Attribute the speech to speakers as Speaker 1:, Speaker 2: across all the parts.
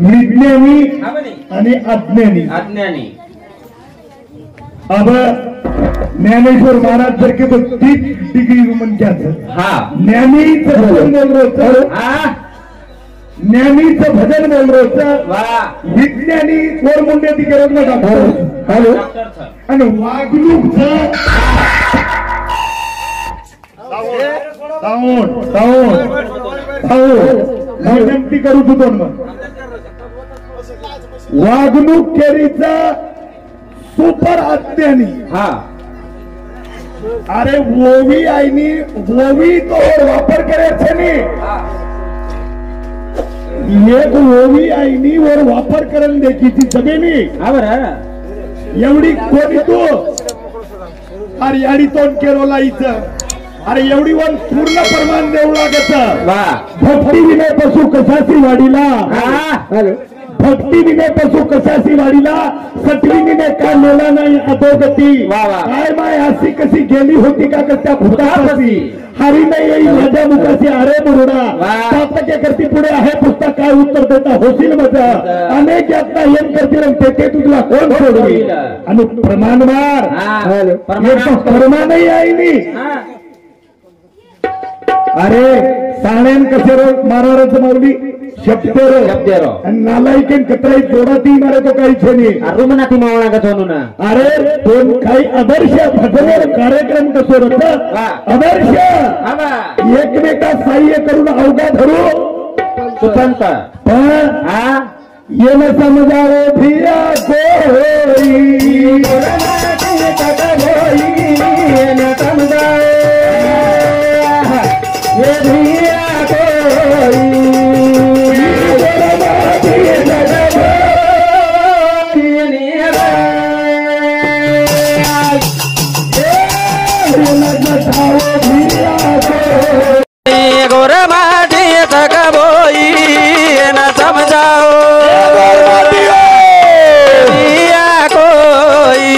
Speaker 1: विज्ञानी आणि अज्ञानी अब ज्ञानेश्वर महाराज जर के तो 30 डिग्री म्हणतात ज्ञानीचं भजन बोल रोजचं ज्ञानीचं भजन बोल रोजचं विज्ञानी कोर मुंडे ती करत ना डॉक्टर हॅलो आणि वागणूकचं विनंती करू तू मग वागणूक केरीचा सुपर अज्ञानी अरे ओवी आईनी ओवी तो वापर करायचा नाही एक ओवी आईनी वर वापर करायला द्यायची जमेनी एवढी कोणी तू अरे याडी तोंड केरोला इथं अरे एवढी वन पूर्ण प्रमाण देऊ लागत भक्ती विनय पशु कसासी वाडीला भक्ती विनय पशु कसासी वाडीला सटविनीने का नेला नाही अधोगती काय माय अशी कशी गेली होती का त्या भूतापाशी हरी नाही येईल माझ्या मुखाशी अरे मुरुडा 7% करती पुढे आहे पुस्तक काय उत्तर देता होशील मजा अनेक यातना येण करतील ते तुझला कोण सोडवी आणि प्रमाणवार प्रमाणही आहे नी अरे साण्यान कसे महाराज माऊली शब्देरो नालायकेन कतराई जोडा ती मारे तो काही छेनी अरुमनाती मावळा का सोनू ना अरे दोन काही आदर्श भजनेर कार्यक्रम कसो रत आदर्श एकमेका सहाय्य करून अवघा धरू सुपंत पण ये न समजावे भिया कोई ये न समजावे ये भिया कोई
Speaker 2: गोर माटी तक बोई न समझाओ कोई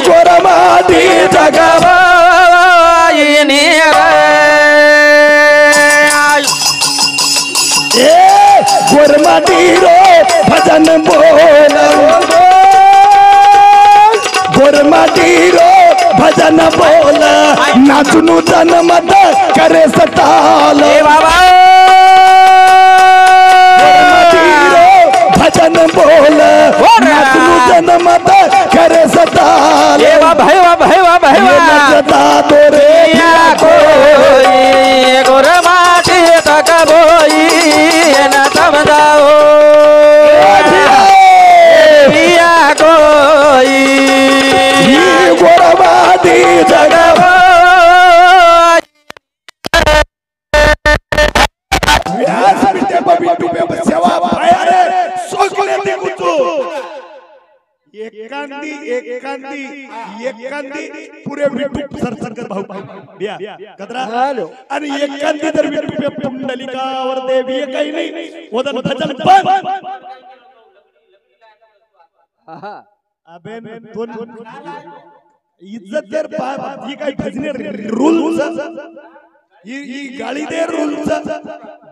Speaker 2: गोर माटी तक बोई गोर माटी रो भजन बोल गोर माटी रो भजन बोल नाचुनु जनमत करे सताल बाबा भजन बोल नाचुनु जनमत करे सताल भैवा भैवा भैवा नचता तोरे कोई गोर माटी तक बोई न समझाओ कोई गोर माटी जगह
Speaker 1: एकांदी पुरे विठू सरसंकर भाऊ बिया कदरा आणि एकांदी तर विठू पुंडलिकावर देवी काही नाही वदन भजन पण अबे दोन इज्जत दर ही काही भजने रूल्स ही गाडी दे रूल्स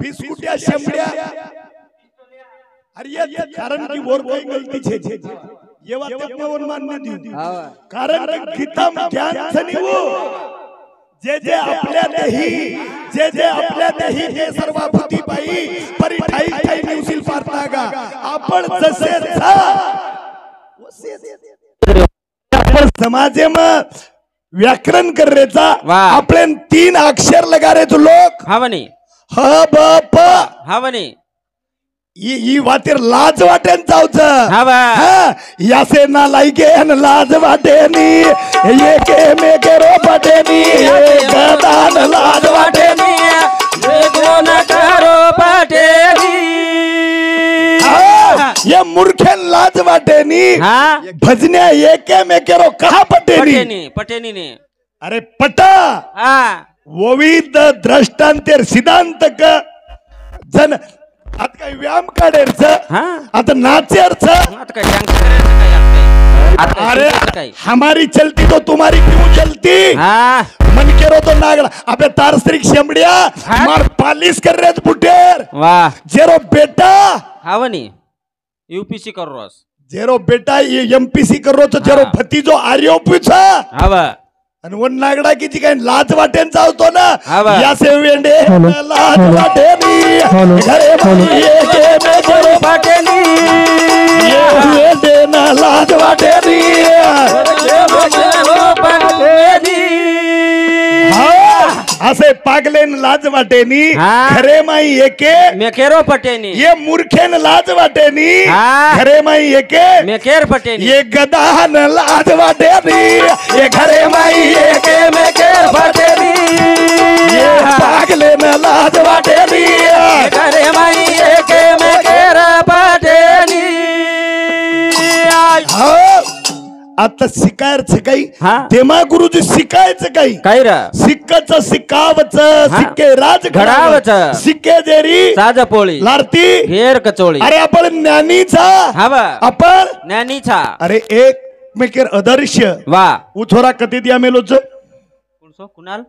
Speaker 1: बिस्कुट्या शेंबड्या अरे कारण की वर काही गलती छे ये बात त्यावर मान्य देऊ कारण गीतम ज्ञान सनिवो जे आपल्या देही जे सर्व भूती पाई परी ठाई ठाई निवसिल पारता का आपण जसे आपण समाजेમાં व्याकरण करायचा आपले 3 अक्षर लगा रे तो लोक
Speaker 2: हावनी
Speaker 1: ह ब प
Speaker 2: हावनी
Speaker 1: ई वाटेर लाज वाटेन जाऊच यासे ना लायके न लाज वाटेनी ये के मे करो पटेनी गदान लाज वाटेनी
Speaker 2: ये गुण करो पटेनी
Speaker 1: ये मूर्खेन लाज वाटेनी भजन्या ये के मे करो कहा पटेनी
Speaker 2: पटेनी ने
Speaker 1: अरे पटा विविध दृष्टांतेर सिद्धांत का जन आता काही व्यायाम काढेरच आता नाचेरच अरे हमारी चलती तो तुम्हारी क्यों चलती मन के रो तो नागड़ा अबे तारस्त्रिक शेमड़िया मार पालिश कर रहे बुटेर जेरो बेटा
Speaker 2: हावनी यूपीसी कर रोस
Speaker 1: जेरो बेटा ये एमपीसी करो तो जेरो भतीजो आर्यो पूछा
Speaker 2: हावा
Speaker 1: आणि वन नागडा किती काय लाज वाटेन चालतो ना
Speaker 2: हावा.
Speaker 1: या सेवेंडे लाज वाटेनी घरे जेरो
Speaker 2: पाटेनी
Speaker 1: ये वेंडे ना लाज वाटेनी असे पागलेन लाज वाटेनी खरे माई एके
Speaker 2: मेकेरो पटेनी
Speaker 1: ये मूर्खेन लाज वाटेनी खरे माई एके
Speaker 2: मेकेर पटेनी
Speaker 1: ये गदाहन लाज वाटेनी ये घरे माई एके मेकेर पटेनी ये पागलेन लाज वाटेनी
Speaker 2: घरे माई एके मेकेर पटेनी
Speaker 1: आता शिकायचं काही तेव्हा गुरुजी शिकायचं काही
Speaker 2: काय रा
Speaker 1: सिक्कच शिकावचं सिक्के राज
Speaker 2: घडावचं
Speaker 1: सिक्के देरी
Speaker 2: साज पोळी
Speaker 1: लारती
Speaker 2: घेर कचोळी
Speaker 1: अरे आपण ज्ञानीचा
Speaker 2: हवा
Speaker 1: आपण
Speaker 2: ज्ञानीचा
Speaker 1: अरे एक मेकेर अदर्श्य
Speaker 2: वा
Speaker 1: उथोरा कधी द्या मेलोच
Speaker 2: कोणसो कुणाल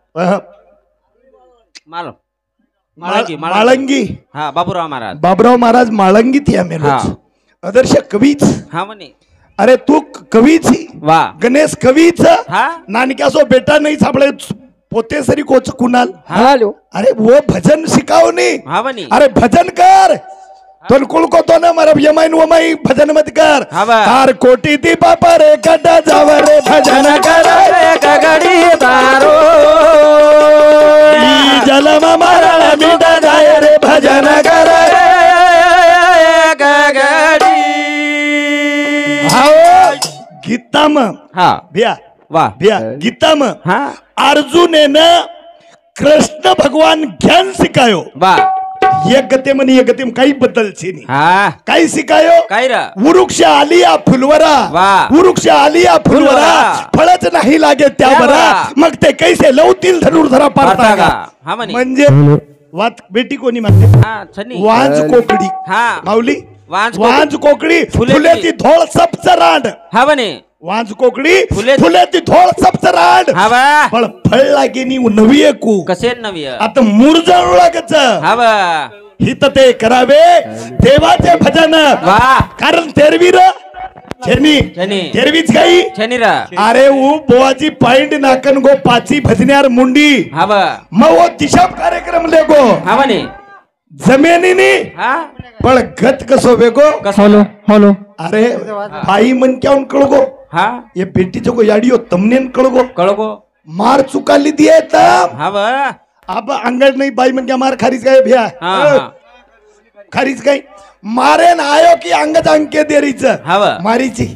Speaker 2: माल
Speaker 1: माळंगी
Speaker 2: हा बाबूराव महाराज
Speaker 1: बाबराव महाराज माळंगी त्या मेलोच आदर्श कवीच
Speaker 2: हा म्हणे
Speaker 1: अरे तू कवीची
Speaker 2: वा
Speaker 1: गणेश कवीच
Speaker 2: हा
Speaker 1: नानक्यासो बेटा नाही सापडे पोते सरी कोच कुणाल
Speaker 2: हॅलो
Speaker 1: अरे वो भजन सिखाओ नी
Speaker 2: हा म्हणे
Speaker 1: अरे भजन कर तनकुल को तो ना मरब यमाइन वो माई भजन मत कर तार कोटी दी बापा रे गड्डा जावरे भजन कर
Speaker 2: गगडी तारो
Speaker 1: जलम मरण मिटा जाय रे भजन कर
Speaker 2: गगडी
Speaker 1: गीताम
Speaker 2: हा
Speaker 1: भ्या
Speaker 2: वा
Speaker 1: भ्या गीताम
Speaker 2: हा
Speaker 1: अर्जुनेन कृष्ण भगवान ज्ञान शिकायो
Speaker 2: वा
Speaker 1: एक गते म्हणे एक गते काही बदलची नाही
Speaker 2: हा
Speaker 1: काही शिकायो
Speaker 2: काय रा
Speaker 1: वृक्ष आलिया फुलवरा
Speaker 2: वा
Speaker 1: वृक्ष आलिया फुलवरा फळच नाही लागे त्या बरा मग ते कैसे लवतील धनुर्धरा पारता का
Speaker 2: हा म्हणे
Speaker 1: म्हणजे वात बेटी कोणी म्हणते
Speaker 2: हा छनी
Speaker 1: वांज कोकडी
Speaker 2: हा
Speaker 1: माऊली
Speaker 2: वांज
Speaker 1: वांज कोकडी फुलेती धोळ सप्तरांड
Speaker 2: हा म्हणे
Speaker 1: वांज कोकडी
Speaker 2: फुलेती
Speaker 1: फुलेती धोळ सप्तरांड
Speaker 2: हा वा
Speaker 1: पण फळ लागे नी नवी एकू
Speaker 2: कसे नवी
Speaker 1: आता मुरजाळू लागच
Speaker 2: हा वा
Speaker 1: हित ते करावे देवाचे भजन
Speaker 2: वा
Speaker 1: कारण तेरवीर छेनी तेरवीच काही
Speaker 2: छनीरा
Speaker 1: अरे वो बोआजी पॉइंट नाकन गो पाची भजन्यार मुंडी
Speaker 2: हा वा
Speaker 1: मग वो दिशाप कार्यक्रम लेगो
Speaker 2: हा म्हणे
Speaker 1: जमिनीनी
Speaker 2: हा
Speaker 1: पण गत कसो वेगो
Speaker 2: हॅलो हॅलो
Speaker 1: अरे भाई मन क्याऊन कळगो
Speaker 2: हा
Speaker 1: ये बेटीचो को याडियो तमनेन कळगो
Speaker 2: कळगो
Speaker 1: मार चुकाली दिए तम
Speaker 2: हा वा
Speaker 1: अब अंगड नहीं बाई मन क्या मार खारिज गए भैया खारिज गई मारे ना आयो की अंगज अंके देरीच मारीची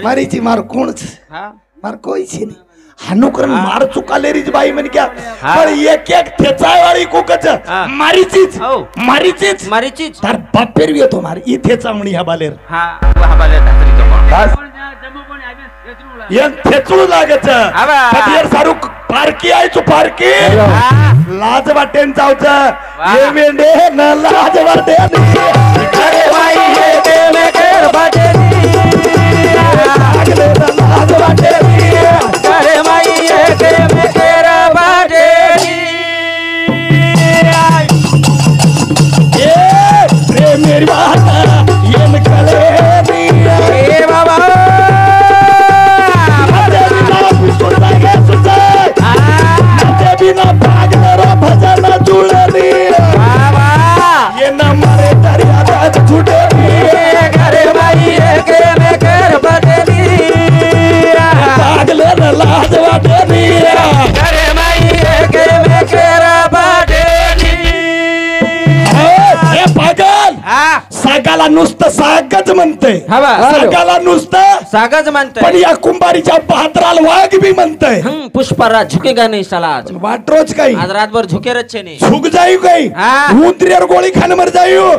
Speaker 1: मारीची मार कोणच मार कोईच नाही हानुकरण मार चुकालेरीच बाई म्हण क्या पण एक एक ठेचाय वाली कुकच मारीचीच मारीचीच
Speaker 2: मारीचीच
Speaker 1: तार बाप पेरवी येतो मार ई ठेचावणी ह्या बालेर
Speaker 2: हा हा बालेर धातरीचो
Speaker 1: यन ठेचू लागच कधीर सारू पारकी आयचो पारकी लाज वाटेन जावच ये मेंढे न लाज वाटे अरे बाई हे ते मेकर बाटे लाज वाटे
Speaker 2: अरे बाई हे ते मेकर बाटे
Speaker 1: ये प्रेम मेरी बात ये निकले ए बाबा बिना भागणारा भजन जुळली ये न मरे दर्या छुटे
Speaker 2: घरे बाई एक मेकर बदली
Speaker 1: भागले न लाज वाटली
Speaker 2: घरे बाई एक मेकर बदली
Speaker 1: हे पागल सागाला नुसतं सागच म्हणते सागाला नुसतं
Speaker 2: सागच म्हणते
Speaker 1: पण या कुंभारीच्या बहादराला वाघ बी म्हणते
Speaker 2: पुष्पराज झुकेगा नहीं साला आज
Speaker 1: वाटरोच काही
Speaker 2: आज रातभर झुके रच्छे नहीं
Speaker 1: झुक जायू काही उंदरीवर गोळी खान मर जायू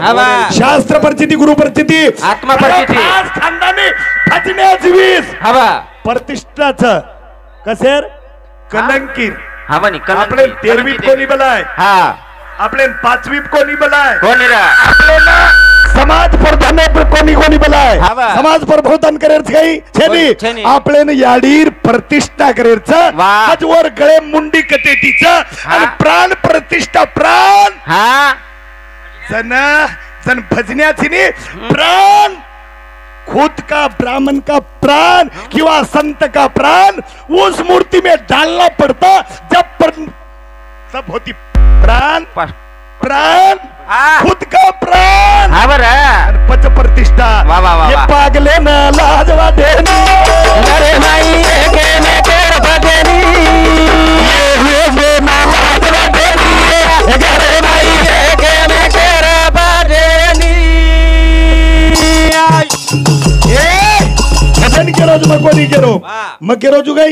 Speaker 1: शास्त्र परिस्थिती गुरु परिस्थिती
Speaker 2: आत्मा परिस्थिती
Speaker 1: खानदानी भजण्याची वीस
Speaker 2: हवा
Speaker 1: प्रतिष्ठाच कसेर कलंकीर
Speaker 2: हवा नहीं
Speaker 1: आपले 13वीत कोणी बलाय आपले 5वीत कोणी बलाय
Speaker 2: कोणी रा
Speaker 1: आपले ना समाज प्रधान कोणी कोणी बलाय समाज प्रबोधन करेच काही छेनी आपले ना याडीर प्रतिष्ठा करेच आजवर गळे मुंडी कते तिचं आणि प्राण प्रतिष्ठा प्राण जन जन भजण्याची नी प्राण खुद का ब्राह्मण का प्राण किंवा संत का प्राण उस मूर्ति में डालना पड़ता जब होती प्राण प्राण खुद का प्राण पच प्रतिष्ठा ये पागले न लाज वाटेनी अरे भाई के में तेर बदेनी ये ना लाज वाटेनी अरे भाई के में तेर बदेनी भजन के रोज मकोनी के रो मके रोजू गई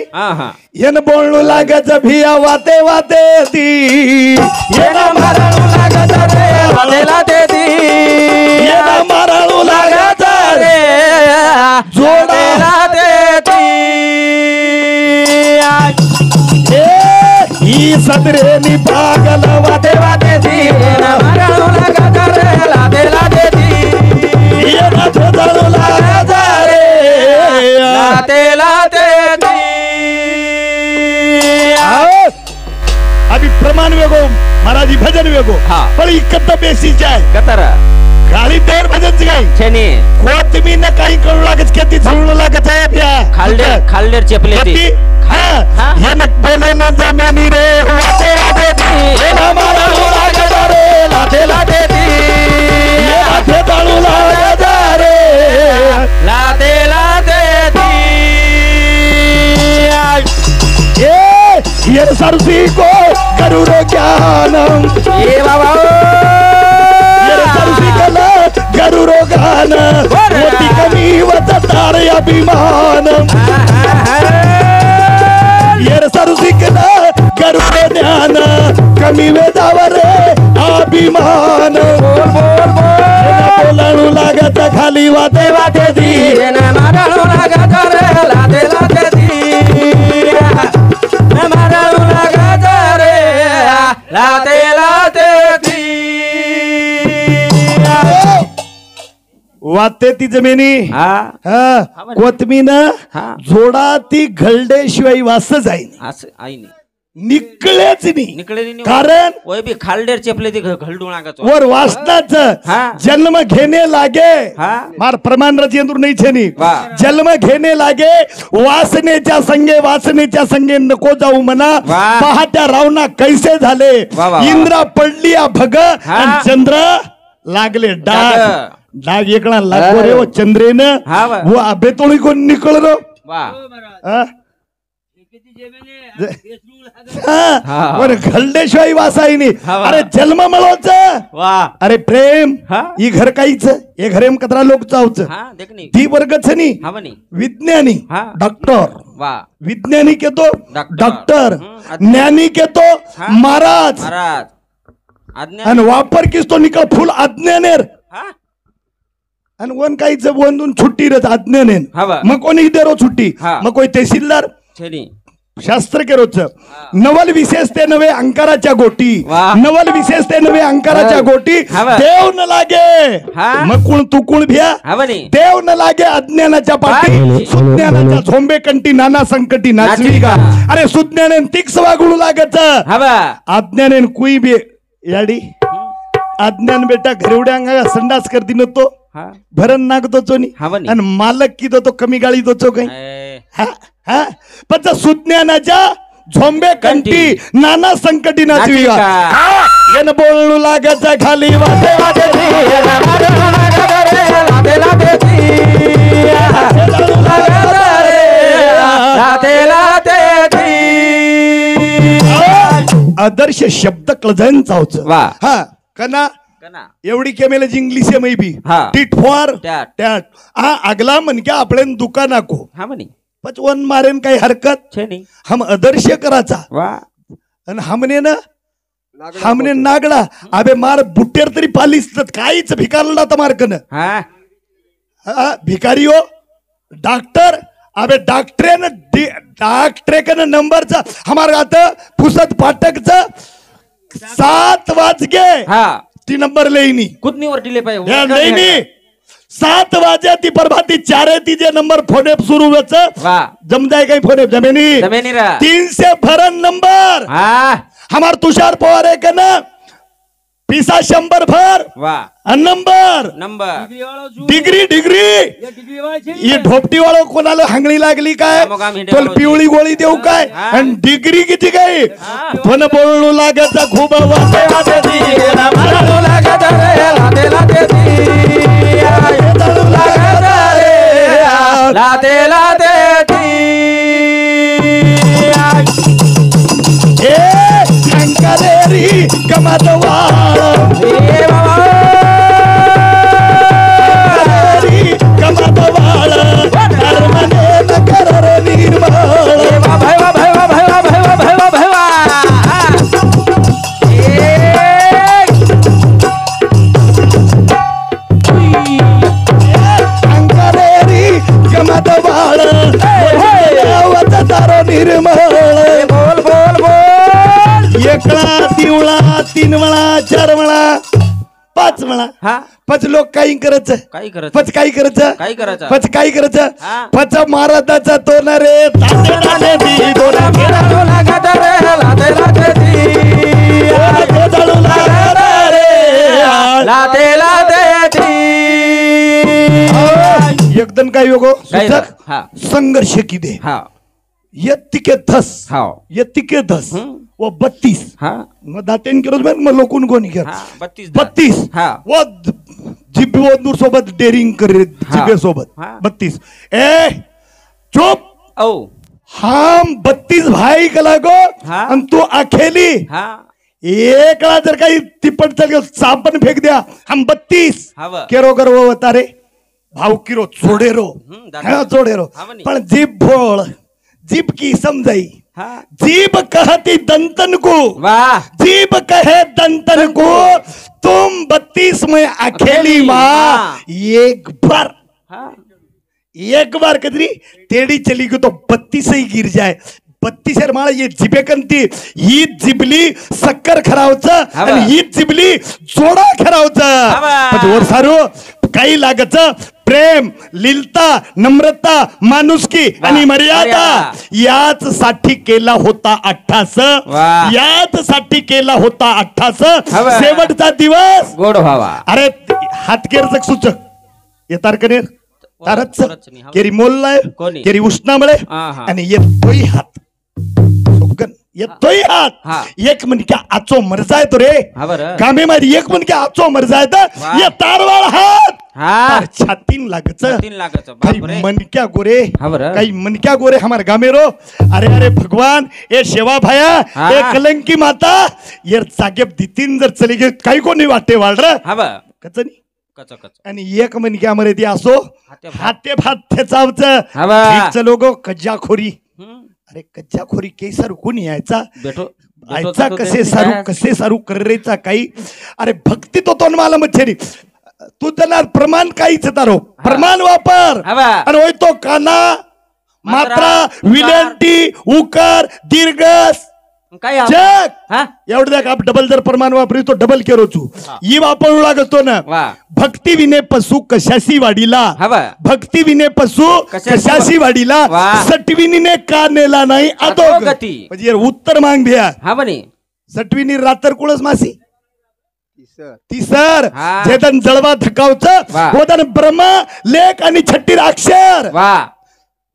Speaker 1: येन बोलणू लागत भिया वाते वाते ती येन मारणू लागत रे वाते लाते ती येन मारणू लागत रे जोडा लाते ती ही सदरेनी पागल वाते वाते ती येन मारणू लागत रे लाते लाते ती येन जोडू लागत रे लाते लाते ती अभी प्रमाण वेगो महाराजी भजन वेगो पण इकत बेसी जाय कतर गाली देर भजन गाय छेनी कोतमी न काही करू लागत किती झुळू लागत आहे त्या खालडेर चेपले ती हां हे न बोले न जमिनी रे वाते वाते ती हे न मारा लागत रे लाते लाते ती हे हाते ताळू लागत रे लाते लाते ती ये सरसी को करुण ज्ञानम ये बाबा ये सरसी कला गरुड़ गान मोती कमी वत तारे अभिमानम ये सरसी कला गरुड़ ज्ञान कमी वेदावरे अभिमान बोलणू लागत खाली वाते वाते दी मारणू लागत रे लाते लाते दी लाते लाते ती वाते ती जमिनी कोथमीन जोडा ती घलडेशिवाय वास जाईन निकळेच नाही कारण ओय बी खालडेर चेपले ती घलडू लागत वर वासनाच जन्म घेणे लागे मार प्रमाण राजेंद्र नाही छेनी जन्म घेणे लागे वासनेच्या संगे नको जाऊ म्हणा पहाट्या रावणा कैसे झाले इंद्रा पडली भग आणि चंद्र लागले डाग एकणा लागो रे वो चंद्रेन वो आबे तोळी कोण निकळ रो घलडेशिवाय वासाईनी अरे जन्म मळोच अरे प्रेम ही घर काहीच हे घरेम कतरा लोक चावच ती वर्गच नी विज्ञानी डॉक्टर विज्ञानी केतो डॉक्टर ज्ञानी केतो महाराज आणि वापर किसतो निकळ फुल अज्ञानेर आणि वन काहीच वंदून छुट्टी रच अज्ञानेन मग कोणी देरो छुट्टी मग कोई तहसीलदार शास्त्र के रोज नवल विशेषते नवे अंकाराच्या गोटी नवल विशेषते नवे अंकाराच्या गोटी देव न लागे मग कुण तू कुण भ्या देव न लागे अज्ञानाच्या पाठी सुज्ञानाच्या झोंबे कंटी नाना संकटी नाचवी का अरे सुज्ञाने तिक्स वागणू लागत अज्ञाने कुई बे याडी अज्ञान बेटा घरेवड्या अंगा संडास करती नतो भरण नागतो चोनी आणि मालक की तो कमी गाळी तो काही पण सुज्ञानाच्या झोंबे कंटी नाना संकटी नाचवी येन बोलणू लागत खाली वाटे वाटे आदर्श शब्द कळजन चावच हा कना एवढी केमेल इंग्लिश आहे मै बी टिट फॉर टॅट अगला मन क्या आपले दुकानाको पचवन मारेन काही हरकत हम आदर्श कराचा हमने नागडा अबे मार बुट्टेर तरी पालिस काहीच भिकारला तर मार्कन भिकारियो डॉक्टर अबे डॉक्टरे कन नंबरचा हमारा आता पुसत पाटकचा 7 वाजगे ती नंबर लेनी कुतनी वर डिले पाहिजे लेनी 7 वाजे ती प्रभाती 4 तीजे नंबर फोने सुरू होच जम जाए काही फोने जमेनी 300 भरन नंबर हमार तुषार पवार है कन पिसा 100 भर
Speaker 2: वा
Speaker 1: नंबर
Speaker 2: नंबर
Speaker 1: डिग्री ही ढोपटी वाळो कोणाला हांगणी लागली काय तुला पिवळी गोळी देऊ काय आणि डिग्री किती काय पण बोलू लागायचा खूप री गमत वाळ धर्मने नकर निर्मळ अंकरेरी गमत वाळ तारो निर्मळ बोल बोल बोल एकला दिवळा 3 वेळा 4 वेळा 5 वेळा पच लोक काही करायचं पच काही करायचं पच काही करायचं पच महाराजाचा तो ना रे एकदम काय योगो संघर्ष की दे यत्तिके धस वो 32 मग दातेन केलं मग लोकून कोणी केलं 32 वो जिब्बे सोबत डेरिंग करे जिब्बे सोबत 32 ए चुप हम 32 भाई कला गो आणि तू अकेली एकला जर काही तिपट चल चापन फेक द्या हम 32 केरो गर्व तारे भाव किरो जोडेरो पण जीभ भोळ जीभ की समजाई जीभ कहती दंतन को जीभ कहे दंतन को तुम 32 में अकेली माँ एक बार कदरी टेढ़ी चली गई तो 32 ही गिर जाए 32 माळा ये जिबे कंती ही जिबली सक्कर खरावचं आणि ही जिबली जोडा खरावचं वर सारू काही लागत प्रेम लीलता नम्रता माणुसकी आणि मर्यादा याच साठी केला होता 28 याच साठी केला होता 28 शेवटचा दिवस
Speaker 2: गोड व्हावा
Speaker 1: अरे हातकेरच सूचक येतार कनेर तारच केरी मोल्लाय केरी उष्णामळे आणि येतोय हात सोगन येतोय हात एक मनक्या आचो मरजाय तो रे गामे मध्ये एक मनक्या आचो मरजाय तर ये तारवाळ हात छातीन लागच मनक्या गोरे काही मनक्या गोरे हमार गामेरो अरे अरे भगवान ए शेवा भाया ए कलंकी माता ये जागेब दितीन जर चली गे काही कोणी वाटे वाढ कचनी आणि एक मनक्या मरे ती असो हाते भात ठेचावच लोगो कज्जाखोरी अरे कज्जाखोरी केसर कोणी यायचा कसे सारू करेचा काही अरे भक्ती तो मला मच्छेरी तू त्यांना प्रमाण काहीच तारो प्रमाण वापर आणि होय तो काना मात्रा विलंटी उकार दीर्घस एवढं आप डबल जर प्रमाण वापरी तो डबल केरो चू ही वापरू लागतो ना भक्ती विने पशु कशाशी वाढीला भक्ती विने पशु कशाशी वाढीला सटविनीने का नेला नाही आतो म्हणजे उत्तर मांग भ्या सटविनी रात्र कुळस मासी तिसर जेतन जळवा थकावचं वदन ब्रह्मा लेख आणि छट्टीर अक्षर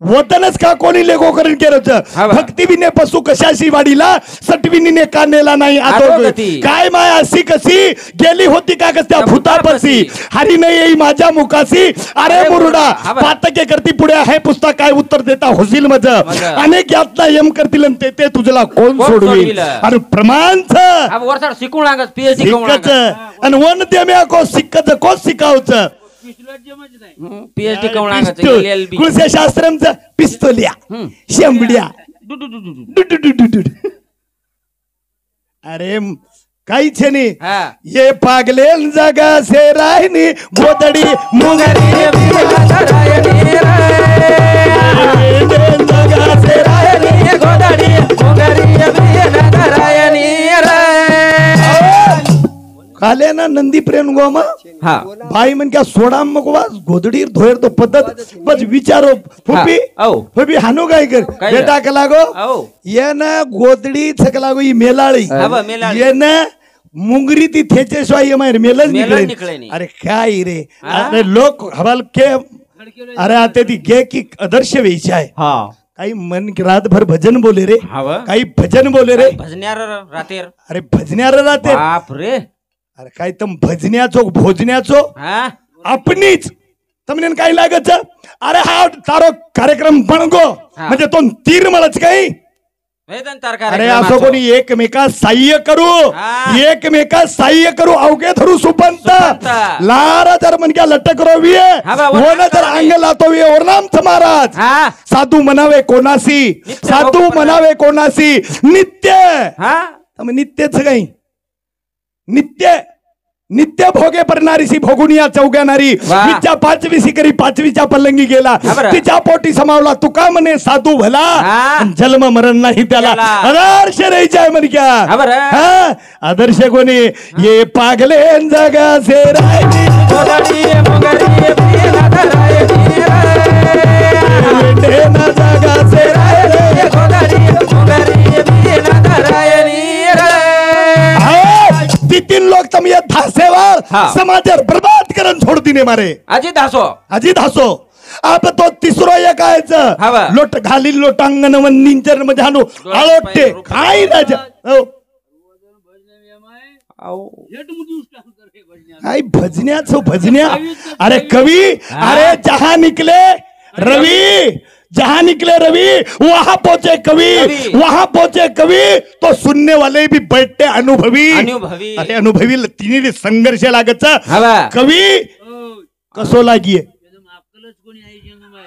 Speaker 1: वतनच का कोणी लेखो करून केलं भक्ती विने पशु कशाशी वाढीला सटविनीने का नेला नाही आतो काय माय अशी कशी गेली होती का कसत्या भूतापसी हरी नाही येई माझ्या मुखाशी अरे मुरुडा पातके करती पुढे आहे पुस्तक काय उत्तर देता होशील मज अनेक यातना यम करतील ते तुझला कोण सोडवी आणि प्रमाणच
Speaker 2: शिकून लागत पीएचडी
Speaker 1: आणि वन देम्या को शिकत को शिकावचं
Speaker 2: पीएचडी
Speaker 1: कृषी शास्त्रांचं पिस्तोलिया शेंबड्या अरे काहीच नाही ये पागले जगा से रायनी गोदडी मुंगरी जगा से रायनी गोदडी काले ना नंदी प्रेम गोमा भाई मन क्या सोडा मग गोदडी धोयर तो पद्धत बस विचारो फुपी हानो काय कर बेटा कलागो ये ना गोदडी छकलागो ही मेलाळी ये ना मुंगरी ती थेचे स्वाई मार मेलच
Speaker 2: निकळे
Speaker 1: निकळे
Speaker 2: नाही.
Speaker 1: अरे काय रे अरे लोक हवाल के अरे आता ती गे की आदर्श वेश आहे
Speaker 2: हा
Speaker 1: काही मन की रातभर भजन बोले रे
Speaker 2: हवं
Speaker 1: काही भजन बोले रे
Speaker 2: भजन्यार रातेर
Speaker 1: अरे भजण्यार राहते
Speaker 2: बाप रे
Speaker 1: अरे काय तर भजण्याचो भोजण्याचो
Speaker 2: हा
Speaker 1: आपणीच તમને काय लागत अरे हा तारो कार्यक्रम बनगो
Speaker 2: हा.
Speaker 1: म्हणजे तो तीर मळच काही
Speaker 2: वेदन तार
Speaker 1: अरे असं कोणी एकमेका सहाय्य करू
Speaker 2: हा.
Speaker 1: एकमेका सहाय्य करू अवघे धरू सुपंत
Speaker 2: सुपंत.
Speaker 1: लारा जर मनक्या लटक रोविये
Speaker 2: हा बा,
Speaker 1: होन
Speaker 2: वरनाम
Speaker 1: जर अंग लातो वे ओरनामथ महाराज
Speaker 2: हा
Speaker 1: साधू म्हणावे कोणासी
Speaker 2: नित्य
Speaker 1: साधू
Speaker 2: भोग
Speaker 1: म्हणावे कोणासी नित्य
Speaker 2: हा
Speaker 1: मग नित्यच काही नित्य नित्य भोगे परणारीसी भोगुनिया चौग्यानारी
Speaker 2: वाह.
Speaker 1: विच्या पाचवी करी पाचवीच्या पल्लंगी गेला
Speaker 2: हा बरं.
Speaker 1: तिच्या पोटी समावला तुका म्हणे साधू भला
Speaker 2: हा.
Speaker 1: आणि जन्म मरण नाही त्याला
Speaker 2: त्याला.
Speaker 1: आदर्श राहायचाय म्हण क्या
Speaker 2: हा बरं.
Speaker 1: हा आदर्श कोणी ये पागले जगा से राहिली
Speaker 2: मुगरी मुगरी प्रिया धरायनी रे
Speaker 1: ना जगा से राहिली
Speaker 2: मुगरी मुगरी प्रिया धरायनी रे
Speaker 1: तीन लोग तम ये धासेवार
Speaker 2: हा.
Speaker 1: समाजर बर्बाद करून छोड़ दिने मारे
Speaker 2: अजी दासो
Speaker 1: अजित हसो आप तो तिसरो एक
Speaker 2: हा
Speaker 1: आहेच
Speaker 2: बा.
Speaker 1: लोट घाली लोटांगण वन निंजर मध्ये हाणू आळोटे काय राज काय भजण्याचं भजन्या अरे कवी अरे जहा निकले रवि जहां निकले रवि वहां पहुंचे कवि
Speaker 2: कवि।
Speaker 1: वहां पहुंचे कवि तो सुनने वाले भी बैठते अनुभवी
Speaker 2: अनुभवी
Speaker 1: अरे अनुभवी तिन्ही संघर्ष लागत
Speaker 2: हा बा.
Speaker 1: कवी कसो लागिये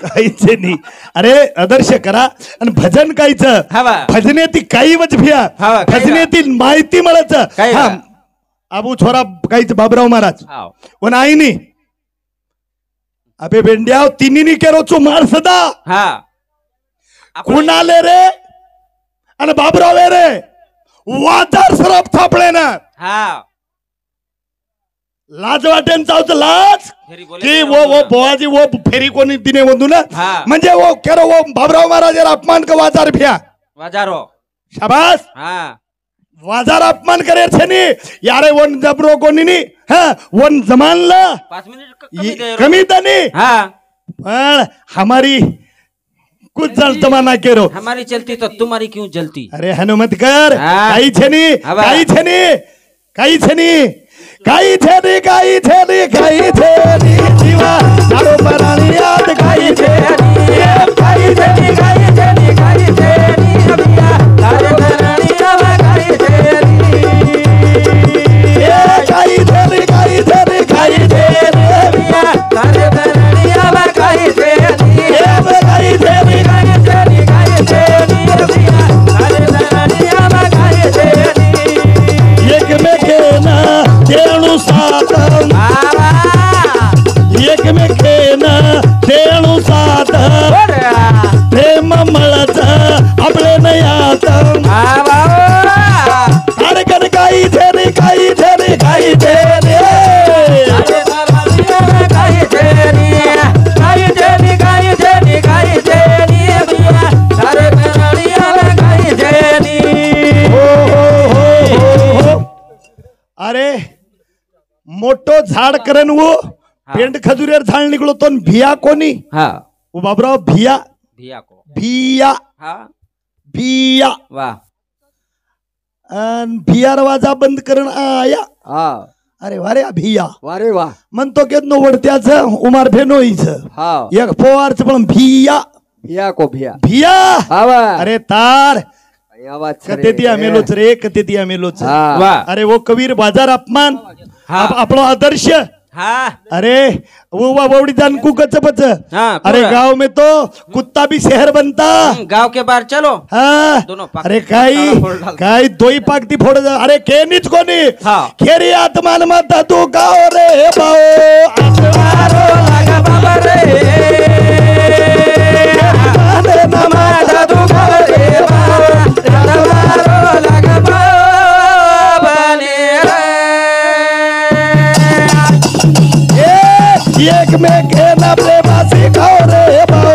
Speaker 1: काहीच नाही अरे आदर्श करा आणि भजन कायच
Speaker 2: हा बा.
Speaker 1: भजनेती काही भिया
Speaker 2: हा बा, काही
Speaker 1: भजनेती माहिती मिळत
Speaker 2: काही बा.
Speaker 1: अबू छोरा काहीच बाबराव महाराज
Speaker 2: हाव.
Speaker 1: पण आईनी अबे बेंड्याव तिन्ही केरो चो मार सदा
Speaker 2: हा
Speaker 1: कोण आले रे आणि बाबराव रे वाजार सरप थापळे ना
Speaker 2: हा
Speaker 1: लाज वाटेन चावत लाज
Speaker 2: फेरी
Speaker 1: की
Speaker 2: बोले
Speaker 1: वो बोवाजी वो फेरी कोणी दिने बंधू ना
Speaker 2: हा.
Speaker 1: म्हणजे वो केरो वो बाबराव महाराज अपमान का वाजार भ्या
Speaker 2: वाजारो
Speaker 1: शाबास
Speaker 2: हा
Speaker 1: वाजार अपमान करे छे नी यारे वन जबरो कोणी नी हा वन जमानला
Speaker 2: 5 मिनिट कमी दे रो.
Speaker 1: कमी तनी
Speaker 2: हा
Speaker 1: पण हमारी कुछ जल जमाना केरो
Speaker 2: हमारी चलती तो तुम्हारी क्यों जलती
Speaker 1: अरे हनुमत कर
Speaker 2: हाँ।
Speaker 1: काही छेनी
Speaker 2: हवा।
Speaker 1: काही छेनी काही छेनी काही छेनी काही छेनी काही छेनी जीवा चारो पराणी याद काही छेनी काही छेनी काही छेनी काही छेनी अभिया
Speaker 2: तारे धरणी रवा काही तेरी
Speaker 1: ए काही छेनी काही छेनी काही छेनी
Speaker 2: अभिया तारे धरणी रवा काही तेरी
Speaker 1: ए काही छेनी
Speaker 2: काही तेरी काही तेरी अभिया तारे धरणी रवा काही तेरी
Speaker 1: एक में केना तेणु सातम
Speaker 2: बाबा
Speaker 1: एक में केना तेणु सातम प्रेम मळच आपले नयातम
Speaker 2: बाबा
Speaker 1: अडकन काही छेनी काही छेनी काही छेनी
Speaker 2: तारे धरणी रवा काही तेरी काही तेरी काही तेरी काही तेरी अभिया तारे धरणी रवा काही तेरी
Speaker 1: हो. अरे मोठो झाड करन वो पेंड खजुरेर झाड निघलो तो भिया कोणी
Speaker 2: हा
Speaker 1: ओ बाबराव भिया
Speaker 2: भिया को
Speaker 1: भिया
Speaker 2: हा
Speaker 1: भिया
Speaker 2: वाह
Speaker 1: अन भियार वाजा बंद करण आया
Speaker 2: हा
Speaker 1: अरे वारे भिया
Speaker 2: वारे वाह
Speaker 1: म्हणतो केतनो वडत्याच उमार भेनोईच
Speaker 2: हा
Speaker 1: एक पोवारच पण भिया
Speaker 2: भिया को भिया
Speaker 1: भिया
Speaker 2: आवा
Speaker 1: अरे तार
Speaker 2: आवाज
Speaker 1: कते दिया मेलोच रे कते दिया मेलोच
Speaker 2: वाह
Speaker 1: अरे वो कबीर बाजार अपमान
Speaker 2: हा.
Speaker 1: आपलो आदर्श
Speaker 2: हा
Speaker 1: अरे वो बावड़ी जान कुकच पच
Speaker 2: हाँ,
Speaker 1: अरे
Speaker 2: पूरा।
Speaker 1: गांव में तो कुत्ता भी शहर बनता
Speaker 2: गांव के बाहर चलो
Speaker 1: हाँ
Speaker 2: दोनों पाक-
Speaker 1: अरे काही
Speaker 2: ताला फोड़ डालता।
Speaker 1: काही दोई पाकती फोड़ जा अरे के नीच कोणी
Speaker 2: हाँ।
Speaker 1: खेरी आत्मान माता तू गाव रे बाओ
Speaker 2: मारो लगा बाबा रे
Speaker 1: आत्माने नमाजा तू गाव रे बाओ
Speaker 2: मारो लगा बाबा ने
Speaker 1: एक में के ना प्रेमासी गाव रे बाओ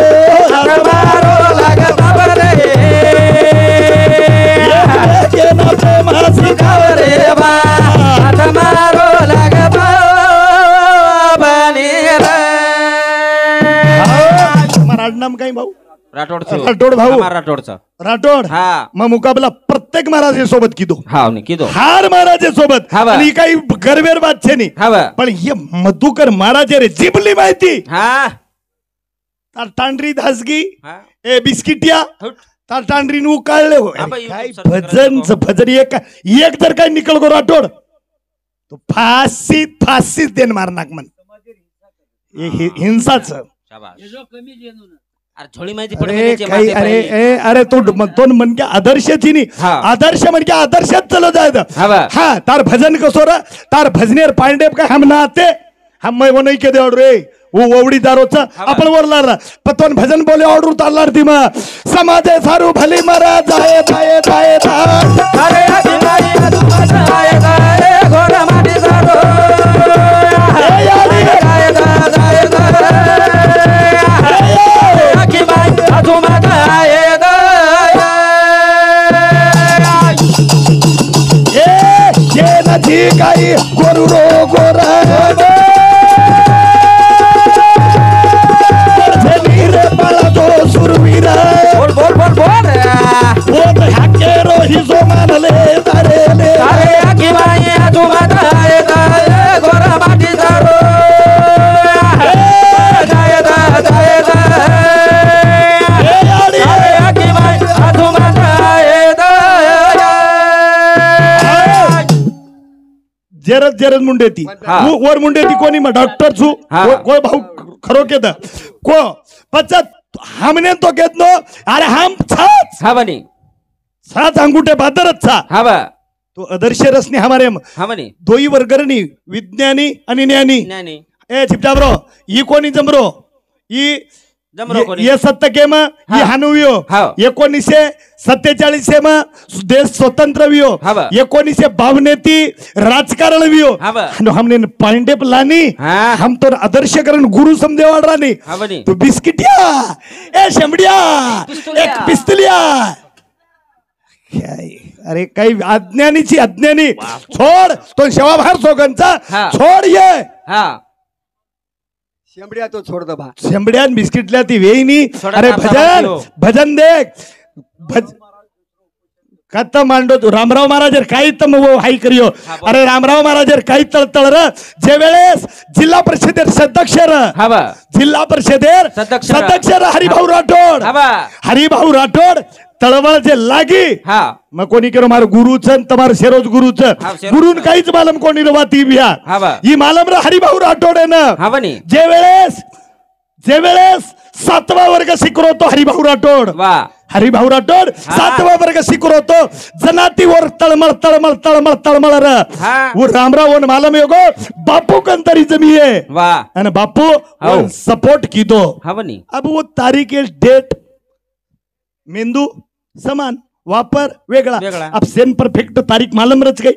Speaker 2: मारो लगा बाबा रे
Speaker 1: एक में के ना प्रेमासी गाव रे
Speaker 2: रे बा
Speaker 1: राठोड भाऊ राठोड मग मुकाबला प्रत्येक महाराजे सोबत किदो हार महाराजे सोबत आणि काही गरवेर बात छे नाही पण हे मधुकर महाराजे रे जिबली माहिती तार तांडरी धासगी ए बिस्किटिया तार तांडरी नु काढले भजन एक जर काही निकल गो राठोड तो फाशी देन मारनाक मन हिंसाच अरे तो मन के आदर्श थी नी आदर्श मन के आदर्शात चलो जायचं हा तार भजन कसो रे तार भजनेर पांडेब का हम ना आते हम मैं वो नहीं के दे ऑर्डर रे वो ओवडी दारोचा आपण वरला पतन भजन बोले ऑर्डर उतारला ती मग समाजे सारू भली मरा जाए जाए जाए अरे घोडा माटी सारू काही गोरुडो गोरा सुरवीरा बोल बोल बोल बोल बोल हाके रोही जो मानले तारेले अरे आकी बाई आजू माताए तारे गोरा माटी सारो जाय दा अरे आकी बाई आजू माताए दा जरद मुंडे ती वर मुंडे ती कोणी मग डॉक्टर छू कोई भाऊ खरो के दा को पचत हमने तो घेत नो अरे हम सात अंगुठे बादरच तो आदर्श रसने हमारे दोई वर्गरनी विज्ञानी आणि ज्ञानी ए चिपटा ब्रो ही कोणी जमरो ये सत्य के मा ये हानुवियो 1947 मा देश स्वतंत्र वियो 1952 राजकारण वियो हमने पांडेप लानी हम तो आदर्श करण गुरु समदेवाड रानी तो बिस्किटिया ए शेमडिया एक पिस्तलिया अरे काही अज्ञानीची अज्ञानी छोड तो शेवाभार सोगनचा छोड ये शेंबड्या तो छोड़ दो शेंबड्या बिस्किटल्या ती वेईनी अरे भजन भजन देख कत्ता मांडो तू रामराव महाराजर काही तम वो हाई करियो अरे रामराव महाराजर काही तळतळ र जे वेळेस जिल्हा परिषदेर सदस्य जिल्हा परिषदेर सदस्य हरिभाऊ राठोड तळवळ जे लागी मग कोणी करो मार गुरुच तमार शेरोज गुरुच गुरुन काहीच मालम कोणी रवाती बिया ही मालम र हरिभाऊ राठोड आहे ना जे वेळेस 7वा वर्ग शिकरो तो हरिभाऊ राठोड हरिभाऊ राठोड 7वा वर्ग शिकरो तो जनातीवर तळमळ तळमळ तळमळ तळमळ र वो रामराव वन मालम योगो बापू कंतरी जमी है आणि बापू सपोर्ट की दो अब वो तारीख डेट मेंदू समान वापर वेगळा अब सेम परफेक्ट तारीख मालम रच गई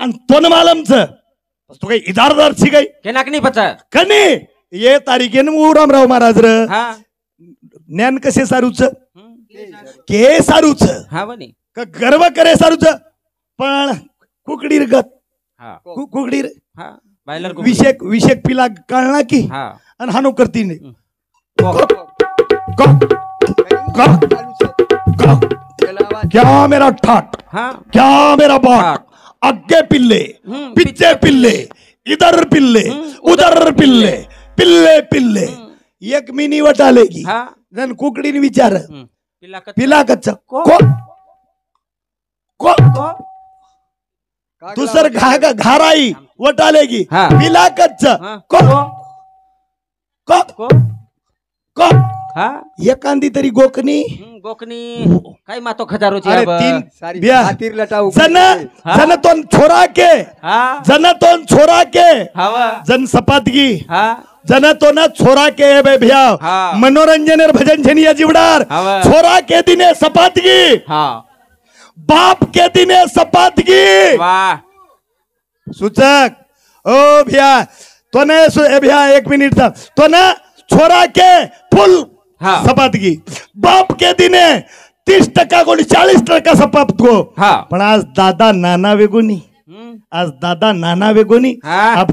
Speaker 1: आणि तोन मालमच तो काही इदारदार सी गई
Speaker 2: के नाकनी पचा
Speaker 1: कनी ये तारीख आहे रामराव महाराज र ज्ञान कसे सारूच के सारूच का गर्व करे सारूच पण कुकडीर गत कुकडीर विषय पिला कळना की आणि हानो करती नाही क्या मेरा ठाट क्या मेरा बाट आगे पिल्ले पीछे पिल्ले इधर पिल्ले उधर पिल्ले पिल्ले पिल्ले एक मिनी वटालेगी जन कुकडीने विचार पिला कच्चा दुसर घाराई वटालेगी पिला कच्चा एखादी तरी गोकनी
Speaker 2: काय मातो खजारो
Speaker 1: जन तो छोरा के जन सपातगी जन तो न छोरा के भैया मनोरंजन भजन झनिया जीवडार छोरा के दिने सपातगी बाप के दिने सपातगी सूचक ओ भैया तो ने भैया 1 मिनिट था तो न छोरा के फुल सपातगी बाप के दिने 30% कोणी 40% सपात गो पण आज दादा नाना वेगोनी अब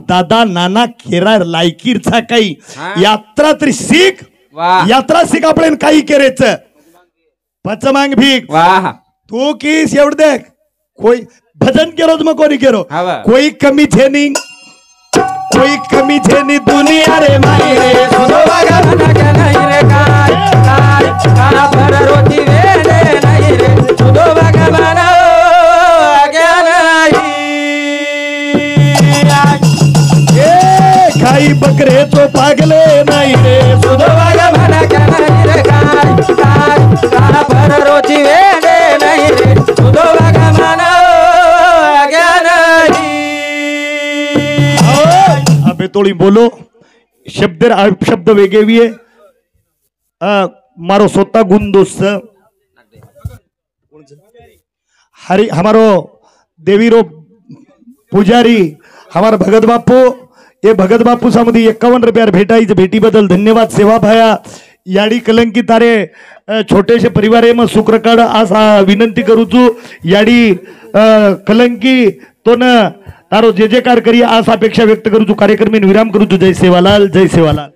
Speaker 1: दादा नाना खेरा लायकीरचा काही यात्रा तरी सीख
Speaker 2: वाह
Speaker 1: यात्रा शिक आपण काही केरेच पचमांग भीक
Speaker 2: वाह
Speaker 1: तू किस एवढ देख कोई भजन केरो मग कोणी केरो
Speaker 2: हवा.
Speaker 1: कोई कमी छे नहीं दुनिया रे माई रे
Speaker 2: सुनो बागा मना के नहीं रे काय का पर रोटी वेने नहीं रे सुनो बागा मना आगे नहीं
Speaker 1: ए खाई बकरे तो पागले नहीं रे
Speaker 2: सुनो बागा मना के नहीं रे काय का पर रोटी वेने नहीं रे सुनो बागा मना आगे नहीं
Speaker 1: अबे थोड़ी बोलो शब्द वेगेवी है मारो सोता गुंदोस हरि हमारो देवी रो पुजारी हमारा भगत बापू ये भगत बापू सामधी 51 रुपया भेटायचं भेटी बदल धन्यवाद सेवा भाया याडी कलंकी तारे छोटेसे परिवार में सुख रकाड आज विनंती करू छू याडी कलंकी तो न तारो जे कार करी आज अपेक्षा व्यक्त करू छू कार्यक्रम विराम करू छू जय सेवालाल जय सेवालाल।